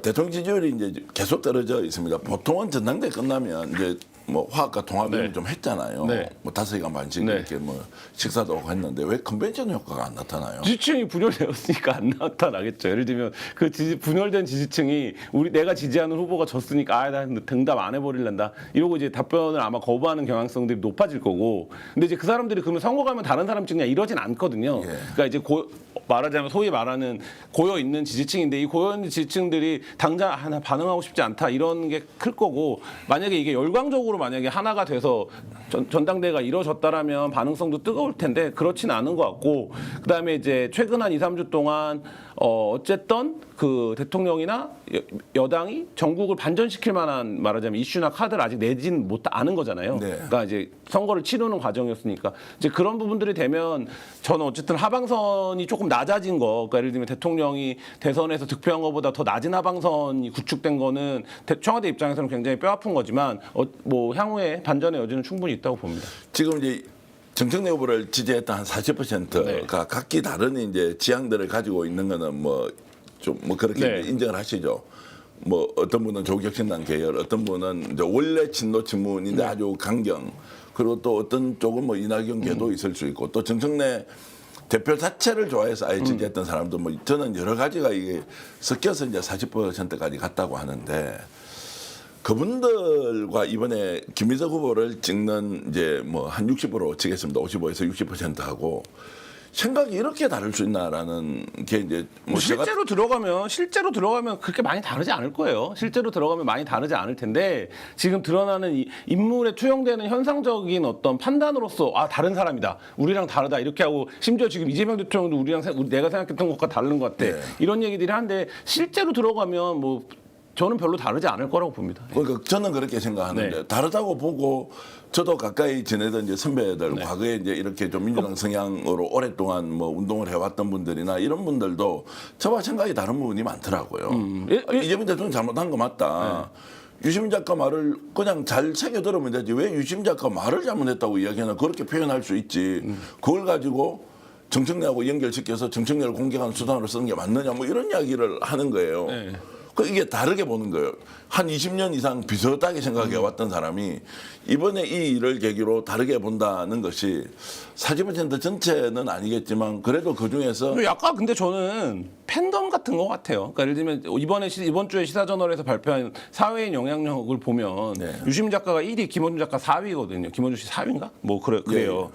대통령 지지율이 이제 계속 떨어져 있습니다. 보통은 전당대 끝나면 이제 뭐 화합과 통합을 네. 좀 했잖아요. 네. 뭐 5시간 반씩 네. 이렇게 뭐 식사도 하고 했는데 왜 컨벤션 효과가 안 나타나요? 지지층이 분열되었으니까 안 나타나겠죠. 예를 들면 그 분열된 지지층이 내가 지지하는 후보가 졌으니까 나 등답 안 해버릴란다 이러고 이제 답변을 아마 거부하는 경향성들이 높아질 거고. 근데 이제 그 사람들이 그러면 선거 가면 다른 사람 찍냐 이러진 않거든요. 예. 그러니까 이제 말하자면 소위 말하는 고여 있는 지지층인데 이 고여 있는 지지층들이 당장 하나 반응하고 싶지 않다 이런 게 클 거고, 만약에 이게 열광적으로 만약에 하나가 돼서 전당대회가 이루어졌다라면 반응성도 뜨거울 텐데 그렇진 않은 것 같고, 그다음에 이제 최근 한 2, 3주 동안 어쨌든 그 대통령이나 여당이 전국을 반전시킬 만한 말하자면 이슈나 카드를 아직 내진 못 않은 거잖아요. 네. 그러니까 이제 선거를 치르는 과정이었으니까 이제 그런 부분들이 되면 저는 어쨌든 하방선이 조금 낮아진 거, 그러니까 예를 들면 대통령이 대선에서 득표한 것보다 더 낮은 하방선이 구축된 거는 청와대 입장에서는 굉장히 뼈아픈 거지만 뭐 향후에 반전의 여지는 충분히 있다고 봅니다. 지금 이제 정청래 후보를 지지했던 한 40%가 네. 각기 다른 이제 지향들을 가지고 있는 거는 뭐 좀 뭐 그렇게 네. 이제 인정을 하시죠. 뭐 어떤 분은 조국혁신당 계열, 어떤 분은 이제 원래 친노 친문인데 네. 아주 강경, 그리고 또 어떤 쪽은 뭐 이낙연계도 있을 수 있고, 또 정청래 대표 자체를 좋아해서 아예 지지했던 사람도 뭐 저는 여러 가지가 이게 섞여서 이제 40%까지 갔다고 하는데, 그분들과 이번에 김희석 후보를 찍는 이제 뭐 한 60% 치겠습니다. 55에서 60% 하고 생각이 이렇게 다를 수 있나라는 게 이제 뭐 실제로 들어가면 그렇게 많이 다르지 않을 거예요. 실제로 들어가면 많이 다르지 않을 텐데, 지금 드러나는 이 인물에 투영되는 현상적인 어떤 판단으로서 다른 사람이다, 우리랑 다르다 이렇게 하고, 심지어 지금 이재명 대통령도 내가 생각했던 것과 다른 것 같아, 네. 이런 얘기들이 한데 실제로 들어가면 뭐 저는 별로 다르지 않을 거라고 봅니다. 그러니까 저는 그렇게 생각하는데, 네. 다르다고 보고 저도 가까이 지내던 이제 선배들, 네. 과거에 이제 이렇게 좀 민주당 성향으로 오랫동안 뭐 운동을 해왔던 분들이나 이런 분들도 저와 생각이 다른 부분이 많더라고요. 이재명 대통령 잘못한 거 맞다. 유시민 작가 말을 그냥 잘 새겨 들으면 되지, 왜 유시민 작가 말을 잘못했다고 이야기하나, 그렇게 표현할 수 있지. 그걸 가지고 정청래하고 연결시켜서 정청래를 공격하는 수단으로 쓰는 게 맞느냐, 뭐 이런 이야기를 하는 거예요. 네. 이게 다르게 보는 거예요. 한 20년 이상 비슷하게 생각해 왔던 사람이 이번에 이 일을 계기로 다르게 본다는 것이 40% 전체는 아니겠지만 그래도 그 중에서 약간 근데 저는 팬덤 같은 것 같아요. 그러니까 예를 들면 이번 주에 시사저널에서 발표한 사회인 영향력을 보면 네. 유시민 작가가 1위, 김원준 작가 4위거든요. 김원준 씨 4위인가? 뭐 그래요. 그러니까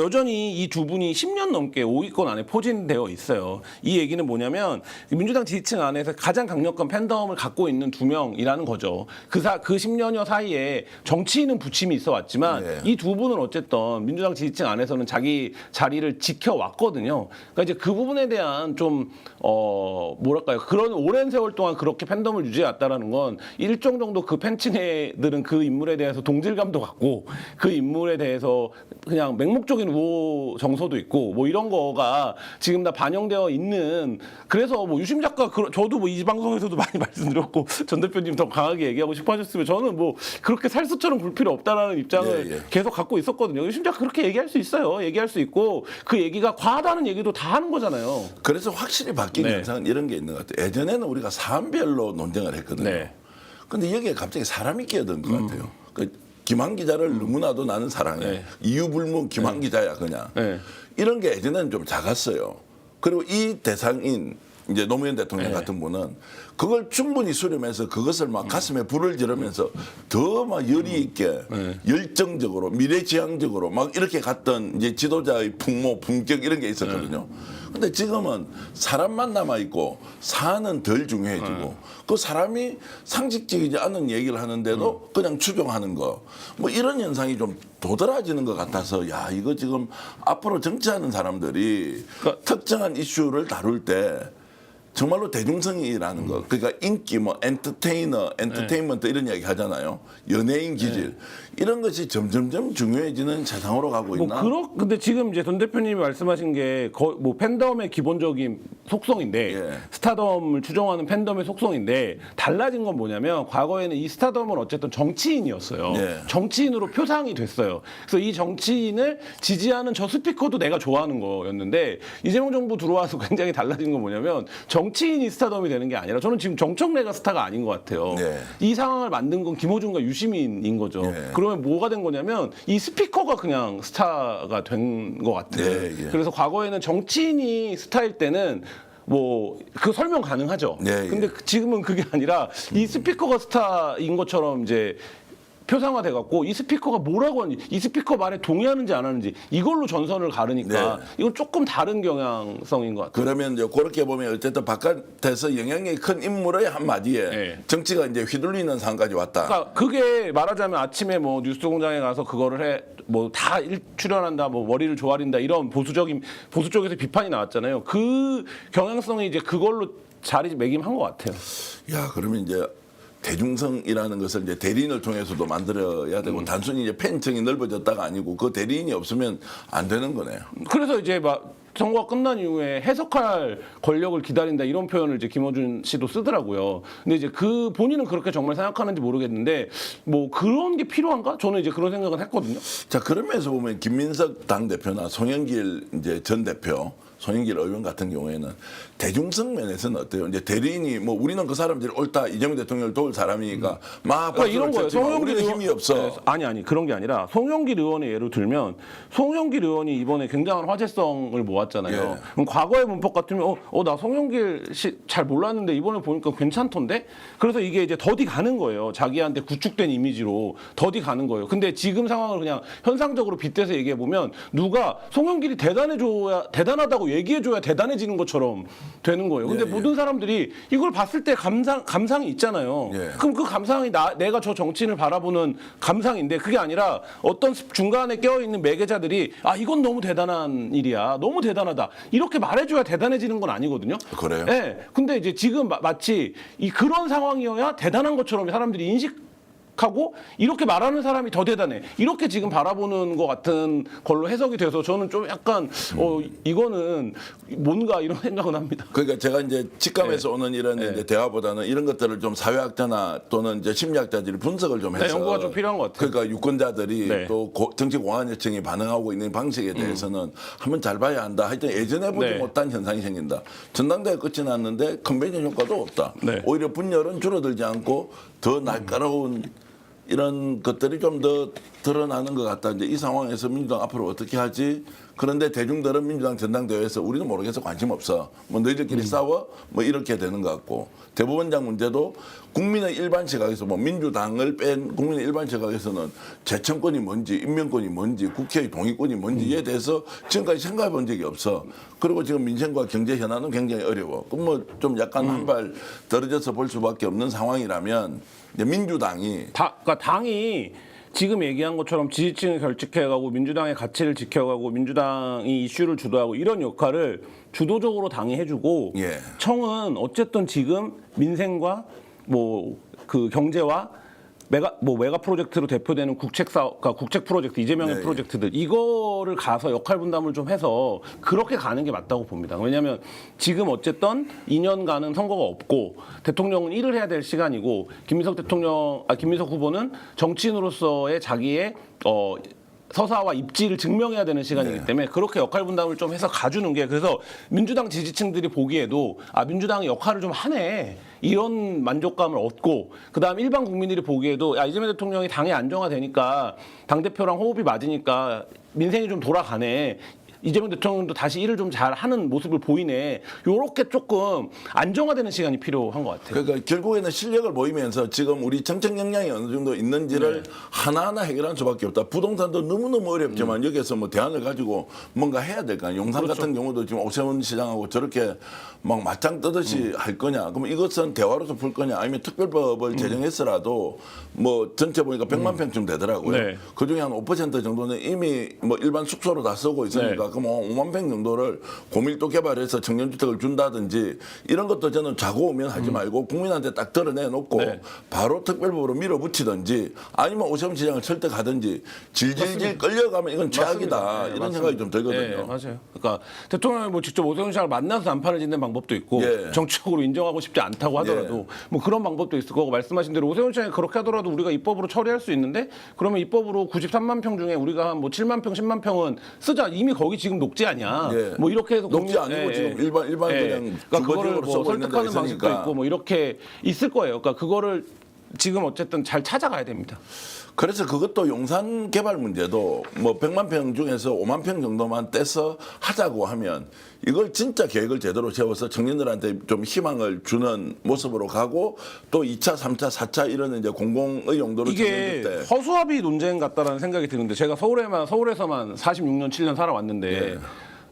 여전히 이 두 분이 10년 넘게 5위권 안에 포진되어 있어요. 이 얘기는 뭐냐면 민주당 지지층 안에서 가장 강력한 팬덤을 갖고 있는 두 명이라는 거죠. 그 10년여 사이에 정치인은 부침이 있어 왔지만 네. 이 두 분은 어쨌든 민주당 지지층 안에서는 자기 자리를 지켜왔거든요. 그러니까 이제 그 부분에 대한 좀 뭐랄까요, 그런 오랜 세월 동안 그렇게 팬덤을 유지해왔다라는 건 일정 정도 그 팬층들은 그 인물에 대해서 동질감도 갖고, 그 인물에 대해서 그냥 맹목적인 우호 정서도 있고, 뭐 이런 거가 지금 다 반영되어 있는. 그래서 뭐 유심 작가, 저도 뭐 이 방송에서도 많이 말씀드렸고 전 대표님 더 강하게 얘기하고 싶어 하셨으면 저는 뭐 그렇게 살수처럼 굴 필요 없다라는 입장을 계속 갖고 있었거든요. 유심 작가 그렇게 얘기할 수 있어요. 얘기할 수 있고, 그 얘기가 과하다는 얘기도 다 하는 거잖아요. 그래서 확실히 바뀐 네. 현상은 이런 게 있는 것 같아요. 예전에는 우리가 사안별로 논쟁을 했거든요. 네. 근데 여기에 갑자기 사람이 끼어든 것 같아요. 김한 기자를 너무나도 나는 사랑해. 네. 이유불문 김한 기자야 그냥. 네. 이런 게 예전에는 좀 작았어요. 그리고 이 대상인 이제 노무현 대통령 네. 같은 분은 그걸 충분히 수렴해서 그것을 막 가슴에 불을 지르면서 더 막 열의 있게 열정적으로 미래지향적으로 막 이렇게 갔던 이제 지도자의 풍모 품격 이런 게 있었거든요. 근데 지금은 사람만 남아 있고 사안은 덜 중요해지고 그 사람이 상식적이지 않은 얘기를 하는데도 그냥 추종하는 거, 뭐 이런 현상이 좀 도드라지는 것 같아서, 야 이거 지금 앞으로 정치하는 사람들이 특정한 이슈를 다룰 때 정말로 대중성이라는 거, 그러니까 인기, 뭐 엔터테인먼트 이런 이야기 하잖아요. 연예인 기질 이런 것이 점점점 중요해지는 세상으로 가고 있나? 근데 지금 이제 전 대표님이 말씀하신 게 뭐 팬덤의 기본적인 속성인데, 스타덤을 추종하는 팬덤의 속성인데, 달라진 건 뭐냐면 과거에는 이 스타덤은 어쨌든 정치인이었어요. 정치인으로 표상이 됐어요. 그래서 이 정치인을 지지하는 저 스피커도 내가 좋아하는 거였는데, 이재명 정부 들어와서 굉장히 달라진 건 뭐냐면 정치인이 스타덤이 되는 게 아니라 저는 지금 정청래가 스타가 아닌 것 같아요. 네. 이 상황을 만든 건 김호준과 유시민인 거죠. 네. 그러면 뭐가 된 거냐면 이 스피커가 그냥 스타가 된 것 같아요. 네, 예. 그래서 과거에는 정치인이 스타일 때는 뭐 그 설명 가능하죠. 네, 근데 지금은 그게 아니라 이 스피커가 스타인 것처럼 이제 표상화돼 갖고 이 스피커가 뭐라고 하는지 이 스피커 말에 동의하는지 안 하는지 이걸로 전선을 가르니까 네. 이건 조금 다른 경향성인 것 같아요. 그러면 이제 그렇게 보면 어쨌든 바깥에서 영향력이 큰 인물의 한마디에 네. 정치가 이제 휘둘리는 상황까지 왔다. 그러니까 그게 말하자면 아침에 뭐 뉴스공장에 가서 그거를 해 뭐 다 출연한다 뭐 머리를 조아린다 이런 보수 쪽에서 비판이 나왔잖아요. 그 경향성이 이제 그걸로 자리매김한 것 같아요. 야, 그러면 이제 대중성이라는 것을 이제 대리인을 통해서도 만들어야 되고 단순히 이제 팬층이 넓어졌다가 아니고 그 대리인이 없으면 안 되는 거네요. 그래서 이제 막 선거가 끝난 이후에 해석할 권력을 기다린다 이런 표현을 이제 김어준 씨도 쓰더라고요. 근데 이제 그 본인은 그렇게 정말 생각하는지 모르겠는데 뭐 그런 게 필요한가? 저는 이제 그런 생각은 했거든요. 자, 그러면서 보면 김민석 당대표나 송영길 이제 전 대표, 송영길 의원 같은 경우에는 대중성 면에서는 어때요? 이제 대리인이 뭐 우리는 그 사람들이 옳다, 이재명 대통령을 도울 사람이니까 막 그러니까 이런 거예요. 우리는 힘이 없어. 네, 아니 그런 게 아니라 송영길 의원의 예를 들면 송영길 의원이 이번에 굉장한 화제성을 모았잖아요. 예. 그럼 과거의 문법 같으면 나 송영길 씨 잘 몰랐는데 이번에 보니까 괜찮던데. 그래서 이게 이제 더디 가는 거예요. 자기한테 구축된 이미지로 더디 가는 거예요. 근데 지금 상황을 그냥 현상적으로 빗대서 얘기해 보면 누가 송영길이 대단하다고 얘기해줘야 대단해지는 것처럼 되는 거예요. 근데 예, 예. 모든 사람들이 이걸 봤을 때 감상이 있잖아요. 예. 그럼 그 감상이 내가 저 정치인을 바라보는 감상인데 그게 아니라 어떤 중간에 껴있는 매개자들이 이건 너무 대단한 일이야. 너무 대단하다. 이렇게 말해줘야 대단해지는 건 아니거든요. 그래요? 네. 근데 이제 지금 마치 그런 상황이어야 대단한 것처럼 사람들이 인식하고 이렇게 말하는 사람이 더 대단해. 이렇게 지금 바라보는 것 같은 걸로 해석이 돼서 저는 좀 약간 이거는 뭔가 이런 생각은 합니다. 그러니까 제가 이제 직감에서 네. 오는 이런 네. 이제 대화보다는 이런 것들을 좀 사회학자나 또는 이제 심리학자들이 분석을 좀 해서 연구가 좀 필요한 것 같아요. 그러니까 유권자들이 네. 또 정치 공안여청이 반응하고 있는 방식에 대해서는 한번 잘 봐야 한다. 하여튼 예전에 보지 네. 못한 현상이 생긴다. 전당대회 끝이 났는데 컨벤션 효과도 없다. 네. 오히려 분열은 줄어들지 않고 더 날카로운 이런 것들이 좀 더 드러나는 것 같다. 이제 이 상황에서 민주당 앞으로 어떻게 하지? 그런데 대중들은 민주당 전당대회에서 우리는 모르겠어, 관심 없어. 뭐 너희들끼리 싸워? 뭐 이렇게 되는 것 같고. 대법원장 문제도 국민의 일반 시각에서 뭐 민주당을 뺀 국민의 일반 시각에서는 재청권이 뭔지, 임명권이 뭔지, 국회의 동의권이 뭔지에 대해서 지금까지 생각해 본 적이 없어. 그리고 지금 민생과 경제 현안은 굉장히 어려워. 그럼 뭐 좀 약간 한 발 떨어져서 볼 수밖에 없는 상황이라면 이제 민주당이 그러니까 당이 지금 얘기한 것처럼 지지층을 결집해가고 민주당의 가치를 지켜가고 민주당이 이슈를 주도하고 이런 역할을 주도적으로 당이 해주고 예. 청은 어쨌든 지금 민생과 뭐 그 경제와 메가 프로젝트로 대표되는 그러니까 국책 프로젝트 이재명의 네, 프로젝트들 이거를 가서 역할 분담을 좀 해서 그렇게 가는 게 맞다고 봅니다. 왜냐하면 지금 어쨌든 2년간은 선거가 없고 대통령은 일을 해야 될 시간이고 김민석 후보는 정치인으로서의 자기의 서사와 입지를 증명해야 되는 시간이기 네. 때문에 그렇게 역할 분담을 좀 해서 가주는 게 그래서 민주당 지지층들이 보기에도 민주당이 역할을 좀 하네 이런 만족감을 얻고 그다음 일반 국민들이 보기에도 이재명 대통령이 당이 안정화되니까 당대표랑 호흡이 맞으니까 민생이 좀 돌아가네. 이재명 대통령도 다시 일을 좀 잘하는 모습을 보이네. 요렇게 조금 안정화되는 시간이 필요한 것 같아요. 그러니까 결국에는 실력을 보이면서 지금 우리 정책 역량이 어느 정도 있는지를 하나하나 해결할 수밖에 없다. 부동산도 너무너무 어렵지만 여기에서 뭐 대안을 가지고 뭔가 해야 될 거 아니에요. 용산 같은 경우도 지금 오세훈 시장하고 저렇게 막 맞짱 뜨듯이 할 거냐. 그럼 이것은 대화로서 풀 거냐. 아니면 특별법을 제정했으라도 뭐 전체 보니까 100만 평쯤 되더라고요. 네. 그중에 한 5% 정도는 이미 뭐 일반 숙소로 다 쓰고 있으니까 그럼 5만 평 정도를 고밀도 개발해서 청년주택을 준다든지 이런 것도 저는 자고 오면 하지 말고 국민한테 딱 드러내놓고 네. 바로 특별법으로 밀어붙이든지 아니면 오세훈 시장을 설득하든지 질질질 끌려가면 이건 최악이다. 맞습니다. 네, 이런 맞습니다. 생각이 좀 들거든요. 네, 맞아요. 그러니까 대통령이 뭐 직접 오세훈 시장을 만나서 단판을 짓는 방법도 있고 예. 정치적으로 인정하고 싶지 않다고 하더라도 뭐 그런 방법도 있을 거고 말씀하신 대로 오세훈 시장이 그렇게 하더라도 우리가 입법으로 처리할 수 있는데 그러면 입법으로 93만 평 중에 우리가 한 뭐 7만 평, 10만 평은 쓰자. 이미 거기 여기 지금 녹지 아니야. 예. 뭐 이렇게 해서 녹지 아니고 지금 일반 그냥 그러니까 그거를 주거지역으로 뭐 쓰고 있는 데가 설득하는 방식도 있으니까. 있고 뭐 이렇게 있을 거예요. 그러니까 그거를 지금 어쨌든 잘 찾아가야 됩니다. 그래서 그것도 용산 개발 문제도 뭐 100만 평 중에서 5만 평 정도만 떼서 하자고 하면 이걸 진짜 계획을 제대로 세워서 청년들한테 좀 희망을 주는 모습으로 가고 또 2차, 3차, 4차 이런 이제 공공의 용도로 이게 청년들 때 허수아비 논쟁 같다라는 생각이 드는데 제가 서울에서만 46년 7년 살아왔는데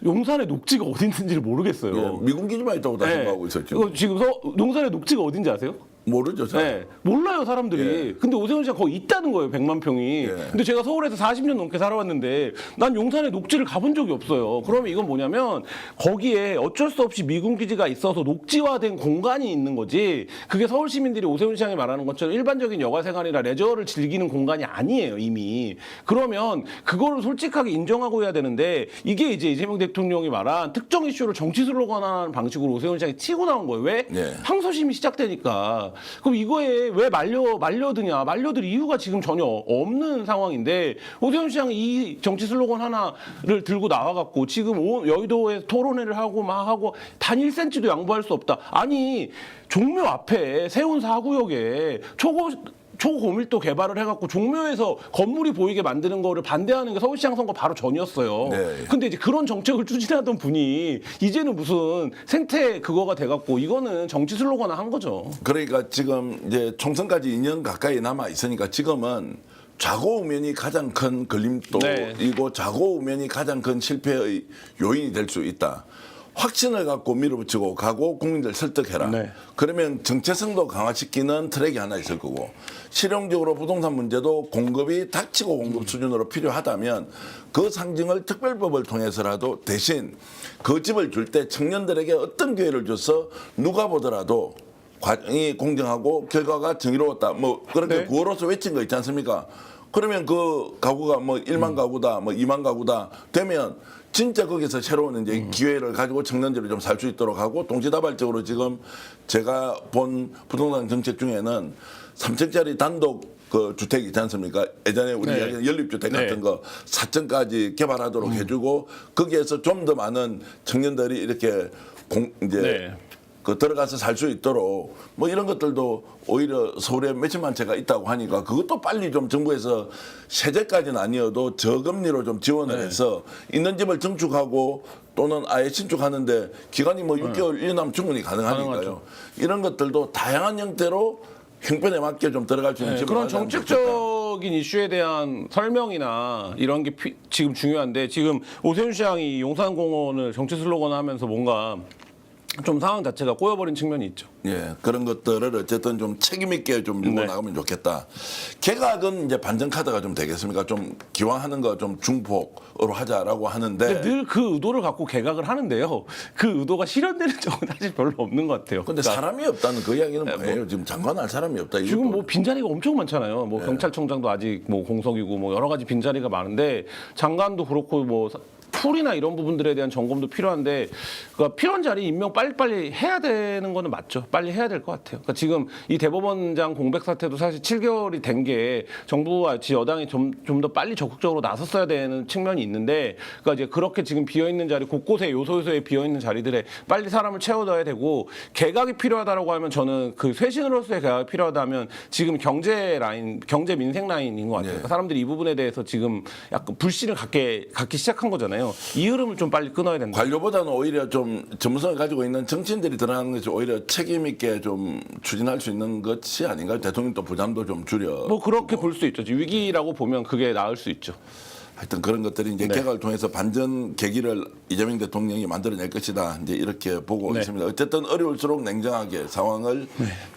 용산에 녹지가 어디 있는지를 모르겠어요. 예, 미군 기지만 있다고 다 생각하고 있었죠. 이거 지금 용산에 녹지가 어딘지 아세요? 모르죠, 잘. 네, 몰라요 사람들이. 근데 오세훈 씨가 거기 있다는 거예요, 100만 평이. 근데 제가 서울에서 40년 넘게 살아왔는데 난 용산에 녹지를 가본 적이 없어요. 그러면 이건 뭐냐면 거기에 어쩔 수 없이 미군 기지가 있어서 녹지화된 공간이 있는 거지. 그게 서울 시민들이 오세훈 시장이 말하는 것처럼 일반적인 여가 생활이나 레저를 즐기는 공간이 아니에요, 이미. 그러면 그거를 솔직하게 인정하고 해야 되는데 이게 이제 이재명 대통령이 말한 특정 이슈를 정치 슬로건하는 방식으로 오세훈 시장이 치고 나온 거예요. 왜? 네. 항소심이 시작되니까. 그럼 이거에 왜 말려드냐? 말려들 이유가 지금 전혀 없는 상황인데 오세훈 시장이 이 정치 슬로건 하나를 들고 나와갖고 지금 여의도에 토론회를 하고 막 하고 단 1cm도 양보할 수 없다. 아니 종묘 앞에 세운 4구역에 초고밀도 개발을 해갖고 종묘에서 건물이 보이게 만드는 거를 반대하는 게 서울시장 선거 바로 전이었어요. 네. 근데 이제 그런 정책을 추진하던 분이 이제는 무슨 생태 그거가 돼갖고 이거는 정치 슬로건화 한 거죠. 그러니까 지금 이제 총선까지 2년 가까이 남아 있으니까 지금은 좌고우면이 가장 큰 걸림돌이고 좌고우면이 가장 큰 실패의 요인이 될 수 있다. 확신을 갖고 밀어붙이고 가고 국민들 설득해라. 네. 그러면 정체성도 강화시키는 트랙이 하나 있을 거고 실용적으로 부동산 문제도 공급이 닥치고 공급 수준으로 필요하다면 그 상징을 특별법을 통해서라도 대신 그 집을 줄 때 청년들에게 어떤 기회를 줘서 누가 보더라도 과정이 공정하고 결과가 정의로웠다. 뭐 그렇게 네. 구호로서 외친 거 있지 않습니까? 그러면 그 가구가 뭐 1만 가구다, 뭐 2만 가구다 되면 진짜 거기서 새로운 이제 기회를 가지고 청년들이 좀 살 수 있도록 하고 동시다발적으로 지금 제가 본 부동산 정책 중에는 3층짜리 단독 그 주택 있지 않습니까? 예전에 우리 이야기한 연립주택 같은 거 4층까지 개발하도록 해주고 거기에서 좀 더 많은 청년들이 이렇게 이제 그 들어가서 살 수 있도록 뭐 이런 것들도 오히려 서울에 몇천만 채가 있다고 하니까 그것도 빨리 좀 정부에서 세제까지는 아니어도 저금리로 좀 지원을 해서 있는 집을 증축하고 또는 아예 신축하는데 기간이 뭐 6개월 1년 하면 충분히 가능하니까요. 가능하죠. 이런 것들도 다양한 형태로 형편에 맞게 좀 들어갈 수 있는 집을 그런 마련하면 좋겠다. 정책적인 이슈에 대한 설명이나 이런 게 지금 중요한데 지금 오세훈 시장이 용산공원을 정치 슬로건 하면서 뭔가 좀 상황 자체가 꼬여버린 측면이 있죠. 예, 그런 것들을 어쨌든 좀 책임 있게 좀 밀고 나가면 좋겠다. 개각은 이제 반전 카드가 좀 되겠습니까? 좀 기왕 하는 거 좀 중폭으로 하자라고 하는데. 늘 그 의도를 갖고 개각을 하는데요. 그 의도가 실현되는 적은 사실 별로 없는 것 같아요. 근데 사람이 없다는 그 이야기는 뭐예요? 지금 장관할 사람이 없다. 지금 이것도. 뭐 빈자리가 엄청 많잖아요. 뭐 경찰청장도 아직 뭐 공석이고 뭐 여러 가지 빈자리가 많은데 장관도 그렇고 뭐 풀이나 이런 부분들에 대한 점검도 필요한데 그러니까 필요한 자리 임명 빨리빨리 해야 되는 거는 맞죠. 빨리 해야 될 것 같아요. 그러니까 지금 이 대법원장 공백 사태도 사실 7개월이 된 게 정부와 여당이 좀 더 빨리 적극적으로 나섰어야 되는 측면이 있는데 그러니까 이제 그렇게 지금 비어 있는 자리 곳곳에 요소요소에 비어 있는 자리들에 빨리 사람을 채워둬야 되고 개각이 필요하다라고 하면 저는 그 쇄신으로서의 개각이 필요하다면 지금 경제 라인, 경제 민생 라인인 것 같아요. 그러니까 사람들이 이 부분에 대해서 지금 약간 불신을 갖기 시작한 거잖아요. 이 흐름을 좀 빨리 끊어야 된다. 관료보다는 오히려 좀 전문성을 가지고 있는 정치인들이 드러나는 것이 오히려 책임 있게 좀 추진할 수 있는 것이 아닌가요? 대통령 또 부담도 좀 줄여. 뭐 그렇게 볼 수 있죠. 위기라고 보면 그게 나을 수 있죠. 하여튼 그런 것들이 이제 개각을 통해서 반전 계기를 이재명 대통령이 만들어낼 것이다. 이제 이렇게 보고 있습니다. 어쨌든 어려울수록 냉정하게 상황을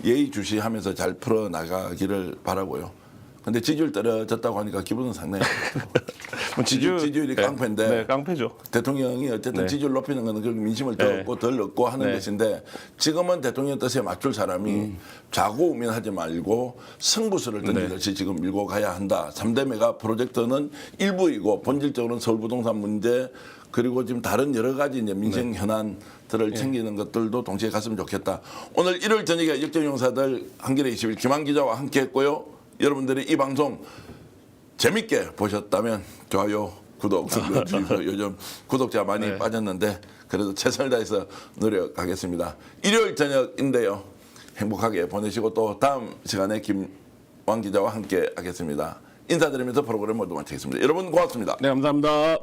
예의주시하면서 잘 풀어 나가기를 바라고요. 근데 지지율 떨어졌다고 하니까 기분은 상당히 뭐 지지율이 깡패인데 네, 깡패죠. 대통령이 어쨌든 지지율 높이는 것은 결국 민심을 더 얻고 덜 얻고 하는 것인데 지금은 대통령 뜻에 맞출 사람이 좌고우면하지 말고 승부수를 던지듯이 지금 밀고 가야 한다. 3대 메가 프로젝트는 일부이고 본질적으로는 서울부동산 문제 그리고 지금 다른 여러 가지 이제 민생 현안들을 챙기는 것들도 동시에 갔으면 좋겠다. 오늘 일요일 저녁에 역전용사들 한겨레 20일 김한 기자와 함께했고요. 여러분들이 이 방송 재밌게 보셨다면 좋아요, 구독 눌러주시고 요즘 구독자 많이 네. 빠졌는데 그래도 최선을 다해서 노력하겠습니다. 일요일 저녁인데요. 행복하게 보내시고 또 다음 시간에 김왕 기자와 함께 하겠습니다. 인사드리면서 프로그램 모두 마치겠습니다. 여러분 고맙습니다. 네, 감사합니다.